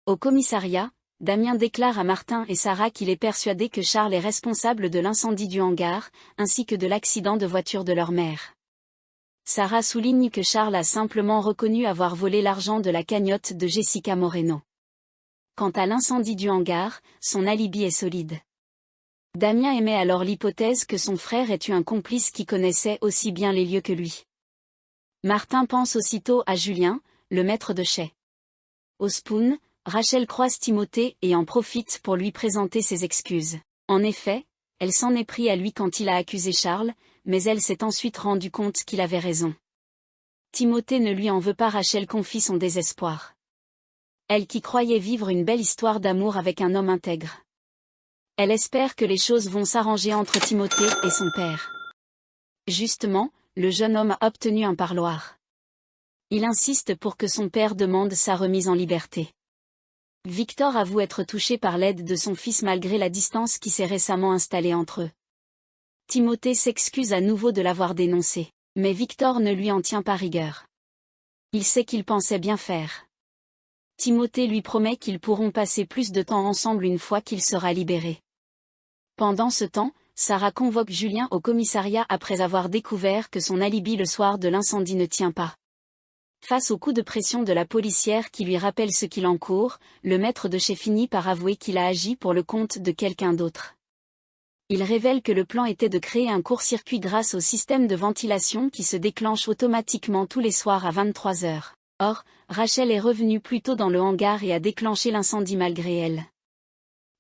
Au commissariat, Damien déclare à Martin et Sarah qu'il est persuadé que Charles est responsable de l'incendie du hangar, ainsi que de l'accident de voiture de leur mère. Sarah souligne que Charles a simplement reconnu avoir volé l'argent de la cagnotte de Jessica Moreno. Quant à l'incendie du hangar, son alibi est solide. Damien émet alors l'hypothèse que son frère ait eu un complice qui connaissait aussi bien les lieux que lui. Martin pense aussitôt à Julien, le maître de chais. Au Spoon, Rachel croise Timothée et en profite pour lui présenter ses excuses. En effet, elle s'en est pris à lui quand il a accusé Charles, mais elle s'est ensuite rendu compte qu'il avait raison. Timothée ne lui en veut pas. Rachel confie son désespoir. Elle qui croyait vivre une belle histoire d'amour avec un homme intègre. Elle espère que les choses vont s'arranger entre Timothée et son père. Justement, le jeune homme a obtenu un parloir. Il insiste pour que son père demande sa remise en liberté. Victor avoue être touché par l'aide de son fils malgré la distance qui s'est récemment installée entre eux. Timothée s'excuse à nouveau de l'avoir dénoncé, mais Victor ne lui en tient pas rigueur. Il sait qu'il pensait bien faire. Timothée lui promet qu'ils pourront passer plus de temps ensemble une fois qu'il sera libéré. Pendant ce temps, Sarah convoque Julien au commissariat après avoir découvert que son alibi le soir de l'incendie ne tient pas. Face au coup de pression de la policière qui lui rappelle ce qu'il encourt, le maître de chez finit par avouer qu'il a agi pour le compte de quelqu'un d'autre. Il révèle que le plan était de créer un court-circuit grâce au système de ventilation qui se déclenche automatiquement tous les soirs à 23h. Or, Rachel est revenue plus tôt dans le hangar et a déclenché l'incendie malgré elle.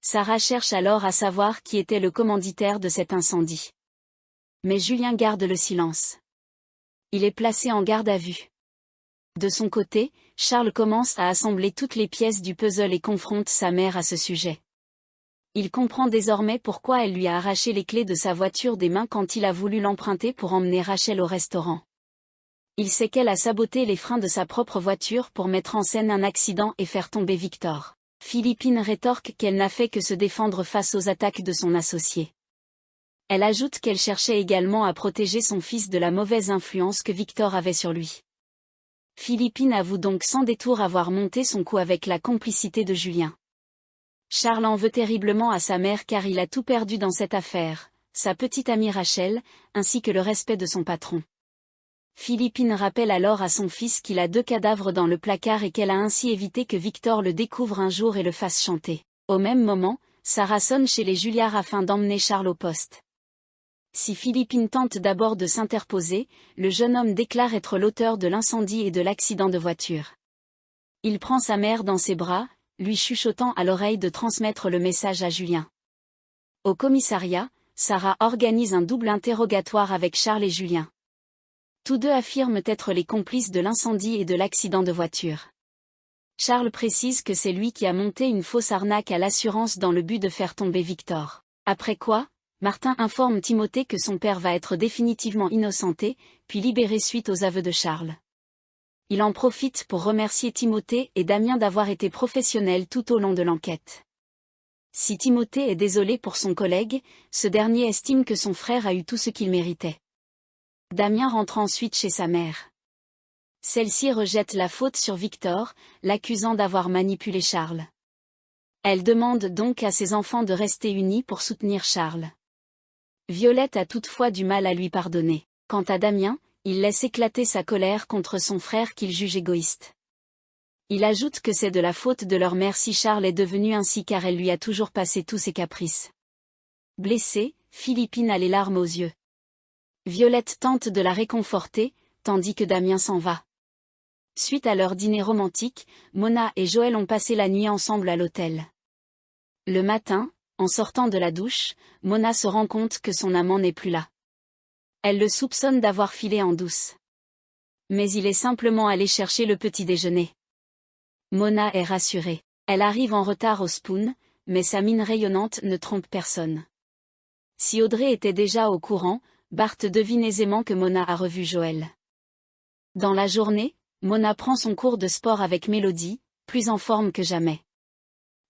Sarah cherche alors à savoir qui était le commanditaire de cet incendie. Mais Julien garde le silence. Il est placé en garde à vue. De son côté, Charles commence à assembler toutes les pièces du puzzle et confronte sa mère à ce sujet. Il comprend désormais pourquoi elle lui a arraché les clés de sa voiture des mains quand il a voulu l'emprunter pour emmener Rachel au restaurant. Il sait qu'elle a saboté les freins de sa propre voiture pour mettre en scène un accident et faire tomber Victor. Philippine rétorque qu'elle n'a fait que se défendre face aux attaques de son associé. Elle ajoute qu'elle cherchait également à protéger son fils de la mauvaise influence que Victor avait sur lui. Philippine avoue donc sans détour avoir monté son coup avec la complicité de Julien. Charles en veut terriblement à sa mère car il a tout perdu dans cette affaire, sa petite amie Rachel, ainsi que le respect de son patron. Philippine rappelle alors à son fils qu'il a 2 cadavres dans le placard et qu'elle a ainsi évité que Victor le découvre un jour et le fasse chanter. Au même moment, Sarah sonne chez les Julliard afin d'emmener Charles au poste. Si Philippine tente d'abord de s'interposer, le jeune homme déclare être l'auteur de l'incendie et de l'accident de voiture. Il prend sa mère dans ses bras, lui chuchotant à l'oreille de transmettre le message à Julien. Au commissariat, Sarah organise un double interrogatoire avec Charles et Julien. Tous deux affirment être les complices de l'incendie et de l'accident de voiture. Charles précise que c'est lui qui a monté une fausse arnaque à l'assurance dans le but de faire tomber Victor. Après quoi, Martin informe Timothée que son père va être définitivement innocenté, puis libéré suite aux aveux de Charles. Il en profite pour remercier Timothée et Damien d'avoir été professionnels tout au long de l'enquête. Si Timothée est désolé pour son collègue, ce dernier estime que son frère a eu tout ce qu'il méritait. Damien rentre ensuite chez sa mère. Celle-ci rejette la faute sur Victor, l'accusant d'avoir manipulé Charles. Elle demande donc à ses enfants de rester unis pour soutenir Charles. Violette a toutefois du mal à lui pardonner. Quant à Damien, il laisse éclater sa colère contre son frère qu'il juge égoïste. Il ajoute que c'est de la faute de leur mère si Charles est devenu ainsi car elle lui a toujours passé tous ses caprices. Blessée, Philippine a les larmes aux yeux. Violette tente de la réconforter, tandis que Damien s'en va. Suite à leur dîner romantique, Mona et Joël ont passé la nuit ensemble à l'hôtel. Le matin, en sortant de la douche, Mona se rend compte que son amant n'est plus là. Elle le soupçonne d'avoir filé en douce. Mais il est simplement allé chercher le petit déjeuner. Mona est rassurée. Elle arrive en retard au Spoon, mais sa mine rayonnante ne trompe personne. Si Audrey était déjà au courant, Bart devine aisément que Mona a revu Joël. Dans la journée, Mona prend son cours de sport avec Mélodie, plus en forme que jamais.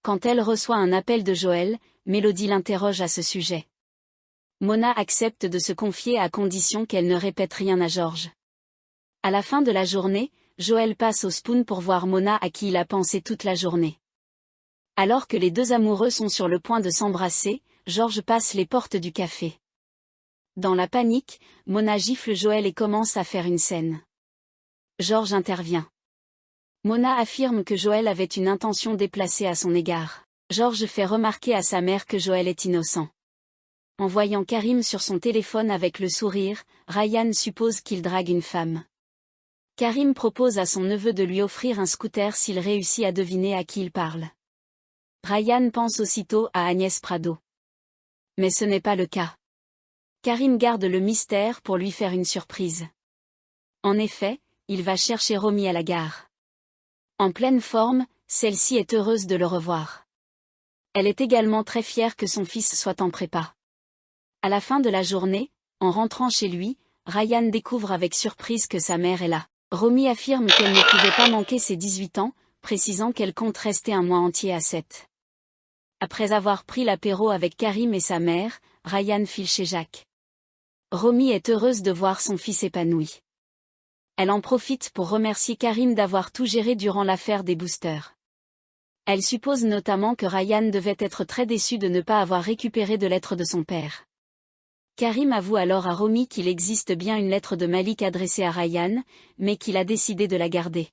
Quand elle reçoit un appel de Joël, Mélodie l'interroge à ce sujet. Mona accepte de se confier à condition qu'elle ne répète rien à Georges. À la fin de la journée, Joël passe au Spoon pour voir Mona à qui il a pensé toute la journée. Alors que les deux amoureux sont sur le point de s'embrasser, George passe les portes du café. Dans la panique, Mona gifle Joel et commence à faire une scène. George intervient. Mona affirme que Joel avait une intention déplacée à son égard. George fait remarquer à sa mère que Joel est innocent. En voyant Karim sur son téléphone avec le sourire, Ryan suppose qu'il drague une femme. Karim propose à son neveu de lui offrir un scooter s'il réussit à deviner à qui il parle. Ryan pense aussitôt à Agnès Prado. Mais ce n'est pas le cas. Karim garde le mystère pour lui faire une surprise. En effet, il va chercher Romy à la gare. En pleine forme, celle-ci est heureuse de le revoir. Elle est également très fière que son fils soit en prépa. À la fin de la journée, en rentrant chez lui, Ryan découvre avec surprise que sa mère est là. Romy affirme qu'elle ne pouvait pas manquer ses 18 ans, précisant qu'elle compte rester un mois entier à 7. Après avoir pris l'apéro avec Karim et sa mère, Ryan file chez Jacques. Romy est heureuse de voir son fils épanoui. Elle en profite pour remercier Karim d'avoir tout géré durant l'affaire des boosters. Elle suppose notamment que Ryan devait être très déçu de ne pas avoir récupéré de lettre de son père. Karim avoue alors à Romy qu'il existe bien une lettre de Malik adressée à Ryan, mais qu'il a décidé de la garder.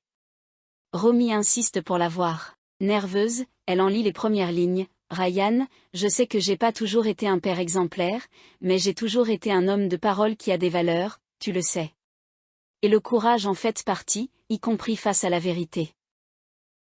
Romy insiste pour la voir. Nerveuse, elle en lit les premières lignes. Ryan, je sais que j'ai pas toujours été un père exemplaire, mais j'ai toujours été un homme de parole qui a des valeurs, tu le sais. Et le courage en fait partie, y compris face à la vérité.